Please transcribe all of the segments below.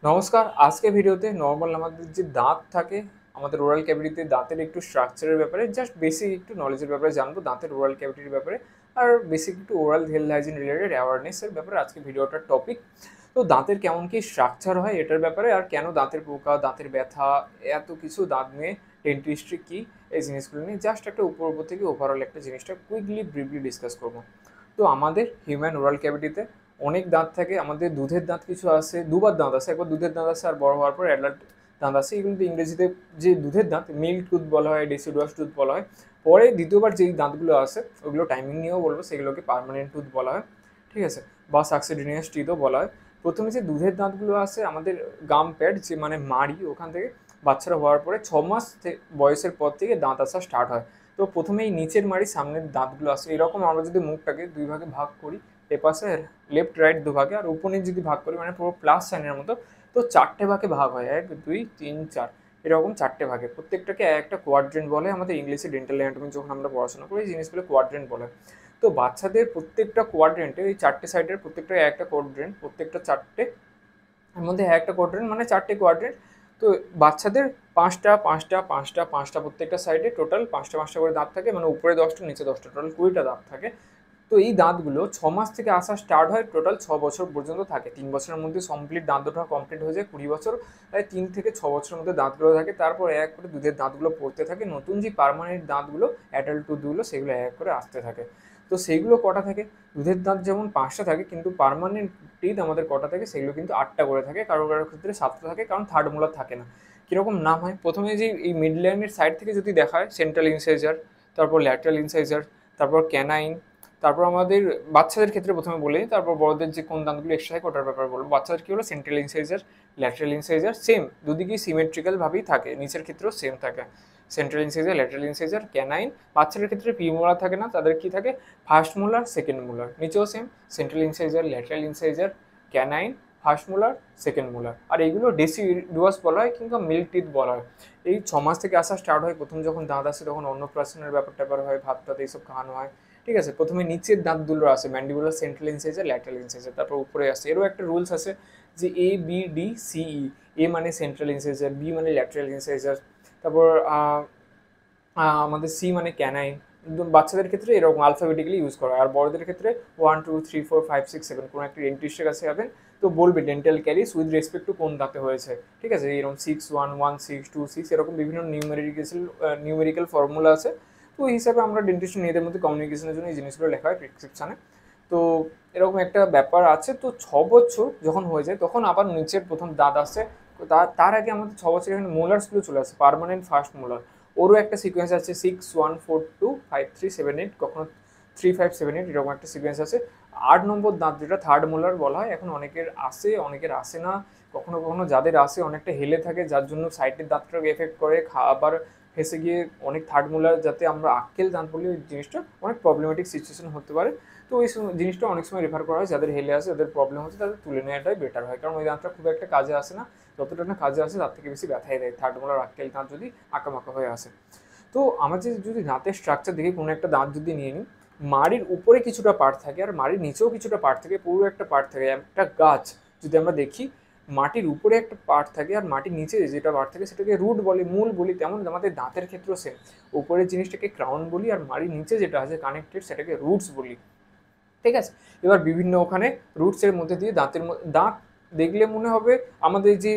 নমস্কার। আজকে ভিডিওতে নরমাল আমাদের যে দাঁত থাকে, আমাদের ওরাল ক্যাভিটিতে দাঁতের একটু স্ট্রাকচারের ব্যাপারে জাস্ট বেসিক একটু নলেজের ব্যাপারে জানবো, দাঁতের ওরাল ক্যাভিটির ব্যাপারে আর বেসিক একটু ওরাল হেলথ হাইজিন রিলেটেড অ্যাওয়ারনেসের ব্যাপারে আজকে ভিডিওটার টপিক। তো দাঁতের কেমন কি স্ট্রাকচার হয় এটার ব্যাপারে, আর কেন দাঁতের পোকা, দাঁতের ব্যথা, এত কিছু দাঁত নিয়ে ডেন্টিস্ট্রি কী, এই জিনিসগুলো নিয়ে জাস্ট একটা উপর উপর থেকে ওভারঅল একটা জিনিসটা কুইকলি ব্রিফলি ডিসকাস করবো। তো আমাদের হিউম্যান ওরাল ক্যাভিটিতে অনেক দাঁত থাকে। আমাদের দুধের দাঁত কিছু আছে, দুবার দাঁত আছে, একবার দুধের দাঁত আছে আর বড় হওয়ার পর অ্যাডাল্ট দাঁত আছে। এগুলোতে ইংরেজিতে যে দুধের দাঁত মিল্ক টুথ বলা হয়, ডেসিডুয়াস টুথ বলা হয়। পরে দ্বিতীয়বার যেই দাঁতগুলো আছে ওগুলো টাইমিং নিয়েও বলবো, সেগুলোকে পার্মানেন্ট টুথ বলা হয়, ঠিক আছে, বা সাকসিডিনিয়াস টিথও বলা হয়। প্রথমে যে দুধের দাঁতগুলো আছে আমাদের গাম প্যাড, যে মানে মাড়ি, ওখান থেকে বাচ্চারা হওয়ার পরে 6 মাস বয়সের পর থেকে দাঁত আসা স্টার্ট হয়। তো প্রথমেই নিচের মাড়ি সামনের দাঁতগুলো আসে এরকম। আমরা যদি মুখটাকে দুই ভাগে ভাগ করি, এপাশে লেফট রাইট দুভাগে, আর উপরে যদি ভাগ করি মানে পুরো প্লাস সাইনের মতো, তো চারটে ভাগে ভাগ হয়, 1 2 3 4, এরকম চারটে ভাগে। প্রত্যেকটাকে একটা কোয়াড্রেন্ট বলে। আমাদের ইংলিশে ডেন্টাল অ্যানাটমি যখন আমরা পড়াশোনা করি এই জিনিসগুলো কোয়াড্রেন্ট বলে। তো বাচ্চাদের প্রত্যেকটা কোয়াড্রেন্টে, এই চারটে সাইডের প্রত্যেকটা একটা কোয়াড্রেন্ট, প্রত্যেকটা চারটে এর মধ্যে একটা কোয়াড্রেন্ট মানে চারটে কোয়াড্রেন্ট। তো বাচ্চাদের পাঁচটা পাঁচটা পাঁচটা পাঁচটা প্রত্যেকটা সাইডে টোটাল পাঁচটা পাঁচটা করে দাঁত থাকে, মানে উপরে 10টা নিচে 10টা, টোটাল 20টা দাঁত থাকে। তো এই দাঁতগুলো 6 মাস থেকে আসা স্টার্ট হয়, টোটাল 6 বছর পর্যন্ত থাকে। 3 বছরের মধ্যে কমপ্লিট দাঁত ওঠা কমপ্লিট হয়ে যায় 20 বছর। তাই 3 থেকে 6 বছরের মধ্যে দাঁতগুলো থাকে। তারপর এক করে দুধের দাঁতগুলো পড়তে থাকে, নতুন যে পার্মানেন্ট দাঁতগুলো অ্যাডাল্ট টুথগুলো সেগুলো এক করে আসতে থাকে। তো সেইগুলো কটা থাকে, দুধের দাঁত যেমন 5টা থাকে, কিন্তু পার্মানেন্ট টিথ আমাদের কটা থাকে, সেগুলো কিন্তু 8টা করে থাকে, কারো কারোর ক্ষেত্রে 7টা থাকে, কারণ থার্ড মোলার থাকে না। কীরকম নাম হয়, প্রথমে যে এই মিড লাইনের সাইড থেকে যদি দেখা হয়, সেন্ট্রাল ইনসাইজার, তারপর ল্যাটারাল ইনসাইজার, তারপর ক্যানাইন, তারপর আমাদের বাচ্চাদের ক্ষেত্রে প্রথমে বলি, তারপর বড়দের যে কোন দাঁতগুলো এক্সট্রা থাকে ওটার ব্যাপারে বলবো। বাচ্চাদের কী হলো, central incisor, lateral incisor same, দুদিকেই সিমেট্রিক্যালভাবেই থাকে, নিচের ক্ষেত্রেও সেম থাকে। Central incisor, lateral incisor, canine. বাচ্চাদের ক্ষেত্রে প্রিমোলার থাকে না, তাদের কি থাকে, ফার্স্ট মোলার, সেকেন্ড মোলার। নিচেও same, central incisor, lateral incisor, canine, first molar, second molar. আর এইগুলো ডেসিডুয়াস বলা হয় কিংবা মিল্ক টিথ বলা হয়। এই 6 মাস থেকে আসা স্টার্ট হয়। প্রথম যখন দাঁত আসে তখন অন্নপ্রাশনের ব্যাপার হয়, ভাত টাত এইসব খাওয়ানো হয়, ঠিক আছে। প্রথমে নিচের দাঁতগুলো আসে, mandibular, central incisor, lateral incisor, তারপর উপরে আসে। এরও একটা রুলস আছে যে ABDCE, এ মানে সেন্ট্রাল ইনসাইজার, বি মানে ল্যাটারাল ইনসাইজার, তারপর আমাদের সি মানে ক্যানাইন। বাচ্চাদের ক্ষেত্রে এরকম আলফাবেটিক্যালি ইউজ করা হয়। আর বড়দের ক্ষেত্রে 1 2 3 4 5 6 7 কোনো একটা ডেন্টিস্টের কাছে যাবেন, তো বলবে ডেন্টাল ক্যারিস উইথ রেসপেক্ট টু কোন দাঁতে হয়েছে, ঠিক আছে। এরকম 6 1 1 6 2 6 এরকম বিভিন্ন নিউমেরিক্যাল ফর্মুলা আছে। তো ওই হিসাবে আমরা ডেন্টিস্ট নিজেদের মধ্যে কমিউনিকেশনের জন্য এই জিনিসগুলো লেখা হয় প্রেসক্রিপশানে। তো এরকম একটা ব্যাপার আছে। তো 6 বছর যখন হয়ে যায় তখন আবার নিচের প্রথম দাঁত আসে। তার আগে আমাদের 6 বছর এখানে মোলার্সগুলো চলে আসে, পার্মানেন্ট ফার্স্ট মোলার। ওরও একটা সিকোয়েন্স আছে, 6 1 4 2 5 3 7 8, কখনো 3 5 7 8, এরকম একটা সিকোয়েন্স আছে। 8 নম্বর দাঁত যেটা থার্ড মোলার বলা হয়, এখন অনেকের আসে অনেকের আসে না। কখনো কখনো যাদের আসে অনেকটা হেলে থাকে, যার জন্য সাইডের দাঁতটাকে এফেক্ট করে। আবার ফেসে গিয়ে অনেক থার্ড মোলার, যাতে আমরা আক্কেল দাঁত বলি, ওই জিনিসটা অনেক প্রবলেমেটিক সিচুয়েশন হতে পারে। তো ওই জিনিসটা অনেক সময় রেফার করা হয়, যাদের হেলে আসে, যাদের প্রবলেম হচ্ছে, তাদের তুলে নেওয়াটাই বেটার হয়, কারণ ওই দাঁতটা খুব একটা কাজে আসে না। যতটা না কাজে আসে তার থেকে বেশি ব্যথাই দেয় থার্ড মোলার আক্কেল দাঁত যদি আঁকামাকা হয়ে আসে। তো আমাদের যদি দাঁতের স্ট্রাকচার দেখি, কোনো একটা দাঁত যদি নিয়ে নিই, মাড়ির উপরে কিছুটা পার্ট থাকে আর মাড়ির নিচেও কিছুটা পার্ট থাকে, পুরো একটা পার্ট থাকে। একটা গাছ যদি আমরা দেখি, মাটির উপরে একটা পার্ট থাকে আর মাটির নিচে যেটা পার্ট থাকে সেটাকে রুট বলি, মূল বলি। তেমন আমাদের দাঁতের ক্ষেত্রেও সেম, উপরের জিনিসটাকে ক্রাউন বলি আর মাড়ির নিচে যেটা আছে কানেক্টেড সেটাকে রুটস বলি, ঠিক আছে। এবার বিভিন্ন ওখানে রুটসের মধ্যে দিয়ে দাঁত দেখলে মনে হবে আমাদের যে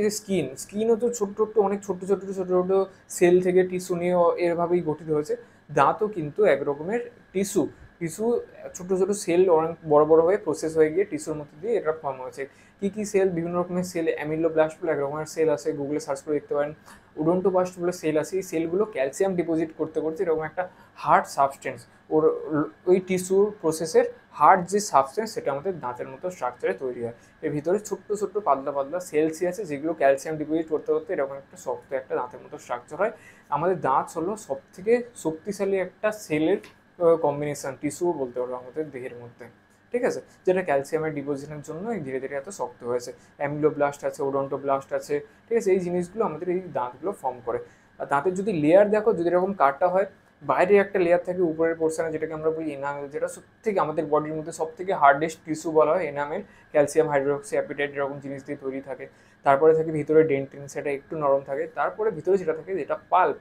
স্কিনও তো ছোট্ট ছোট্ট, অনেক ছোট্ট ছোট্ট ছোটো ছোটো সেল থেকে টিস্যু নিয়ে এরভাবেই গঠিত হয়েছে। দাঁতও কিন্তু এক রকমের টিস্যু টিস্যু ছোটো ছোটো সেল অনেক বড় বড় হয়ে প্রসেস হয়ে গিয়ে টিস্যুর মধ্যে দিয়ে এটা ফর্ম হয়েছে। কী কী সেল, বিভিন্ন রকমের সেল, অ্যামিলোব্লাস্ট বলে এক রকমের সেল আছে, গুগলে সার্চ করে দেখতে পারেন। উডন্টোবাস্ট বলে সেল আছে। এই সেলগুলো ক্যালসিয়াম ডিপোজিট করতে করতে এরকম একটা হার্ড সাবস্টেন্স, ওর ওই টিস্যুর প্রসেসের হার্ড যে সাবস্টেন্স সেটা আমাদের দাঁতের মতো স্ট্রাকচারে তৈরি হয়। এর ভিতরে ছোট্ট ছোট্ট পাতলা পাতলা সেলসই আছে, যেগুলো ক্যালসিয়াম ডিপোজিট করতে করতে এরকম একটা শক্ত একটা দাঁতের মতো স্ট্রাকচার হয়। আমাদের দাঁত হলো সব থেকে শক্তিশালী একটা সেলের কম্বিনেশন, টিস্যুও বলতে পারবো আমাদের দেহের মধ্যে, ঠিক আছে, যেটা ক্যালসিয়ামের ডিপোজিশনের জন্য ধীরে ধীরে এত শক্ত হয়েছে। অ্যামিলোব্লাস্ট আছে, ওডন্টোব্লাস্ট আছে, ঠিক আছে। এই জিনিসগুলো আমাদের এই দাঁতগুলো ফর্ম করে। আর দাঁতের যদি লেয়ার দেখো, যদি এরকম কাটা হয়, বাইরে একটা লেয়ার থাকে উপরের পোর্শনে, যেটাকে আমরা বলি এনামেল, যেটা সবথেকে আমাদের বডির মধ্যে সবথেকে হার্ডেস্ট টিস্যু বলা হয় এনামেল। ক্যালসিয়াম হাইড্রোক্সি অ্যাপিটাইট এরকম জিনিস দিয়ে তৈরি থাকে। তারপরে থাকে ভিতরে ডেন্টিন, সেটা একটু নরম থাকে। তারপরে ভিতরে যেটা থাকে যেটা পাল্প।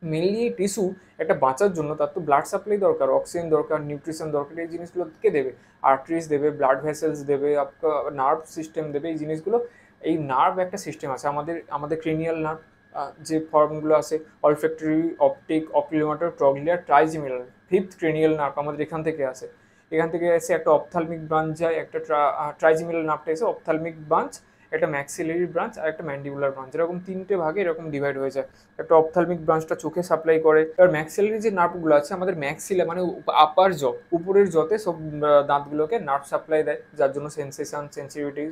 মেনলি এই টিস্যু একটা বাঁচার জন্য তার তো ব্লাড সাপ্লাই দরকার, অক্সিজেন দরকার, নিউট্রিশন দরকার। এই জিনিসগুলো কে দেবে? আর্টারিজ দেবে, ব্লাড ভেসেলস দেবে, নার্ভ সিস্টেম দেবে। এই জিনিসগুলো, এই নার্ভ একটা সিস্টেম আছে আমাদের, আমাদের ক্রেনিয়াল নার্ভ যে ফর্মগুলো আছে, olfactory, optic, oculomotor, trochlear, trigeminal, fifth cranial nerve আমাদের এখান থেকে আসে। এখান থেকে এসে একটা অপথালমিক ব্রাঞ্চ যায়, একটা ট্রাইজেমিনাল নার্ভটা এসে অপথালমিক ব্রাঞ্চ, একটা ম্যাক্সিলারি ব্রাঞ্চ আর একটা ম্যান্ডিবুলার ব্রাঞ্চ, এরকম তিনটে ভাগে এরকম ডিভাইড হয়ে যায়। একটা অপথালমিক ব্রাঞ্চটা চোখে সাপ্লাই করে। এবার ম্যাক্সিলারি যে নার্ভগুলো আছে আমাদের ম্যাক্সিলা মানে আপার জ, উপরের জতে সব দাঁতগুলোকে নার্ভ সাপ্লাই দেয়, যার জন্য সেন্সেশন, সেন্সিটিভিটি,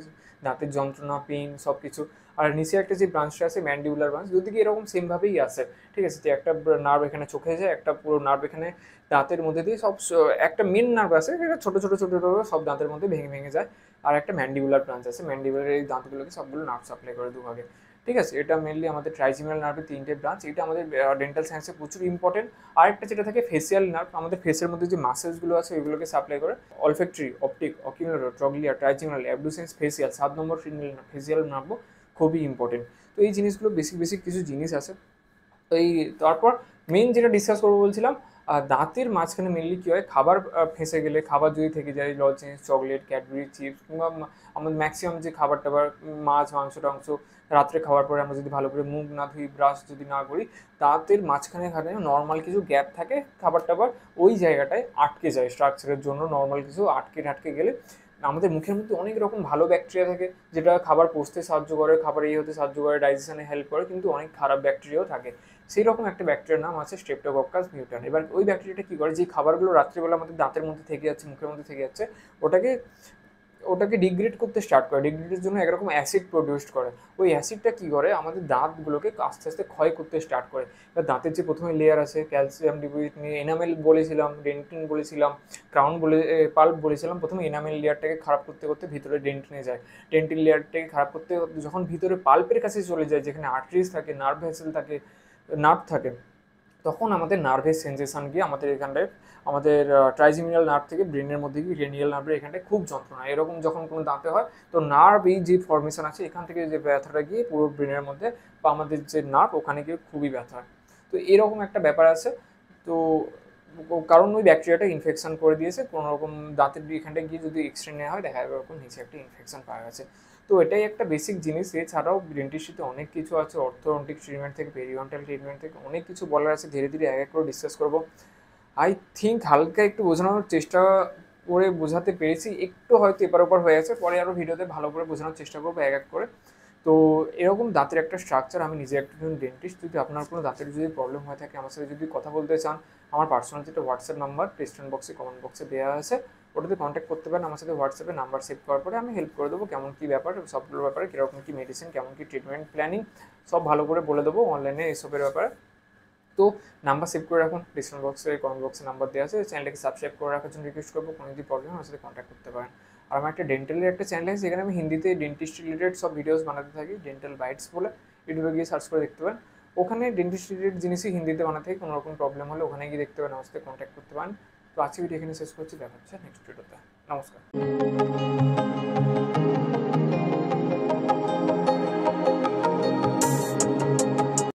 দাঁতের যন্ত্রণা, পেইন সব কিছু। আর নিচে একটা যে ব্রাঞ্চটা আছে ম্যান্ডিবুলার ব্রাঞ্চ, দুদিকে এরকম সেমভাবেই আসে, ঠিক আছে? যে একটা নার্ভ এখানে চোখে যায়, একটা পুরো নার্ভ এখানে দাঁতের মধ্যে দিয়ে সব, একটা মেন নার্ভ আছে যেটা ছোটো ছোটো ছোটো ছোটো সব দাঁতের মধ্যে ভেঙে ভেঙে যায়। আর একটা ম্যান্ডিবুলার ব্রাঞ্চ আছে, ম্যান্ডিবুলার এই দাঁতগুলোকে সবগুলো নার্ভ সাপ্লাই করে দুভাগে, ঠিক আছে? এটা মেনলি আমাদের ট্রাইজেমিনাল নার্ভের তিনটে ব্রাঞ্চ। এটা আমাদের ডেন্টাল সায়েন্সে প্রচুর ইম্পর্টেন্ট। আরেকটা যেটা থাকে ফেসিয়াল নার্ভ, আমাদের ফেসের মধ্যে যে মাসেলসগুলো আছে ওইগুলোকে সাপ্লাই করে। Olfactory, optic, oculomotor, trochlear, trigeminal, abducens, facial, 7 নম্বর ফেসিয়াল নার্ভ খুবই ইম্পর্টেন্ট। তো এই জিনিসগুলো বেসিক বেসিক কিছু জিনিস আছে। তো এই তারপর মেন যেটা ডিসকাস করবো বলছিলাম, দাঁতের মাঝখানে মেনলি কী হয়, খাবার ফেঁসে গেলে, খাবার যদি থেকে যায়, লজেন্স, চকলেট, ক্যাডবেরি, চিপস, কিংবা আমাদের ম্যাক্সিমাম যে খাবার টাবার, মাছ, মাংস টাংস রাত্রে খাওয়ার পরে আমরা যদি ভালো করে মুখ না ধুই, ব্রাশ যদি না করি, দাঁতের মাঝখানে খানে নর্মাল কিছু গ্যাপ থাকে, খাবার টাবার ওই জায়গাটায় আটকে যায় স্ট্রাকচারের জন্য। নর্মাল কিছু আটকে ঠাটকে গেলে আমাদের মুখের মধ্যে অনেক রকম ভালো ব্যাকটেরিয়া থাকে, যেটা খাবার পচতে সাহায্য করে, খাবার এই হতে সাহায্য করে, ডাইজেশনে হেল্প করে, কিন্তু অনেক খারাপ ব্যাকটেরিয়াও থাকে। সেই রকম একটা ব্যাকটেরিয়ার নাম আছে স্ট্রেপ্টোকক্কাস মিউটান। এবার ওই ব্যাকটেরিয়াটা কী করে, যে খাবারগুলো রাত্রিবেলা আমাদের দাঁতের মধ্যে থেকে যাচ্ছে, মুখের মধ্যে থেকে যাচ্ছে, ওটাকে ওটাকে ডিগ্রেড করতে স্টার্ট করে। ডিগ্রেডের জন্য একরকম অ্যাসিড প্রডিউস করে। ওই অ্যাসিডটা কী করে, আমাদের দাঁতগুলোকে আস্তে আস্তে ক্ষয় করতে স্টার্ট করে। এবার দাঁতের যে প্রথমে লেয়ার আছে, ক্যালসিয়াম ডিপোজিট নিয়ে এনামেল বলেছিলাম, ডেন্টিন বলেছিলাম, ক্রাউন বলে, পাল্প বলেছিলাম। প্রথমে এনামেল লেয়ারটাকে খারাপ করতে করতে ভিতরে ডেন্টিনে যায়, ডেন্টিন লেয়ারটাকে খারাপ করতে যখন ভিতরে পাল্পের কাছে চলে যায়, যেখানে আর্টারিজ থাকে, নার্ভ ভেসেল থাকে, নার্ভ থাকে, তখন আমাদের নার্ভের সেন্সেশন গিয়ে আমাদের এখানটায়, আমাদের ট্রাইজেমিনাল নার্ভ থেকে ব্রেনের মধ্যে গিয়ে রেনিয়াল নার্ভের এখানটায় খুব যন্ত্রণা। এরকম যখন কোনো দাঁতে হয়, তো নার্ভ এই যে ফর্মেশন আছে এখান থেকে যে ব্যথাটা গিয়ে পুরো ব্রেনের মধ্যে বা আমাদের যে নার্ভ ওখানে গিয়ে খুবই ব্যথা হয়। তো এরকম একটা ব্যাপার আছে। তো কারণ ওই ব্যাকটেরিয়াটা ইনফেকশন করে দিয়েছে, কোনো রকম দাঁতের এখানটায় গিয়ে যদি এক্সরে নেওয়া হয়, দেখা যাবে ওরকম নিচে একটা ইনফেকশন পাওয়া গেছে। তো এটাই একটা বেসিক জিনিস। এছাড়াও ডেন্টিস্ট্রিতে অনেক কিছু আছে, অর্থোডন্টিক ট্রিটমেন্ট থেকে, পেরিওডন্টাল ট্রিটমেন্ট থেকে অনেক কিছু বলার আছে। ধীরে ধীরে এক এক করে ডিসকাস করবো। আই থিঙ্ক হালকা একটু বোঝানোর চেষ্টা করে বোঝাতে পেরেছি, একটু হয়তো এপার ওপর হয়ে গেছে, পরে আরও ভিডিওতে ভালো করে বোঝানোর চেষ্টা করবো এক এক করে। তো এরকম দাঁতের একটা স্ট্রাকচার, আমি নিজে একজন ডেন্টিস্ট। যদি আপনার কোনো দাঁতের যদি প্রবলেম হয়ে থাকে, আমার সাথে যদি কথা বলতে চান, আমার পার্সোনাল যেটা হোয়াটসঅ্যাপ নাম্বার ডিসক্রিপশন বক্সে, কমেন্ট বক্সে দেওয়া আছে, ওটাতে কন্ট্যাক্ট করতে পারেন আমার সাথে। হোয়াটসঅ্যাপে নাম্বার সেভ করার পরে আমি হেল্প করে দেবো, কেমন কী ব্যাপার সবগুলোর ব্যাপারে, কীরকম কী মেডিসিন, কেমন কী ট্রিটমেন্ট প্ল্যানিং, সব ভালো করে বলে দেবো অনলাইনে এসবের ব্যাপারে। তো নাম্বার সেভ করে রাখুন, ডিসক্রিপশন বক্সে, কমেন্ট বক্সে নাম্বার দেওয়া আছে। চ্যানেলটাকে সাবস্ক্রাইব করে রাখার জন্য রিকোয়েস্ট করবো। কোনো যদি প্রবলেম হয় আমার সাথে কন্ট্যাক্ট করতে পারেন। আর আমার একটা ডেন্টালের একটা চ্যানেল আছে, যেখানে আমি হিন্দিতে ডেন্টিস্ট রিলেটেড সব ভিডিওস বানাতে থাকি, ডেন্টাল বাইটস বলে। ইউটিউবে গিয়ে সার্চ করে দেখতে পারেন, ওখানে ডেন্টিস্ট রিলেটেড জিনিসই হিন্দিতে বানাতে থাকি। কোনো রকম প্রবলেম হলে ওখানে গিয়ে দেখতে পারেন, আমার সাথে কন্ট্যাক্ট করতে পারেন। তো আজকে ভিডিও এখানে শেষ করছি, দেখা হচ্ছে নেক্সট ভিডিওতে। নমস্কার।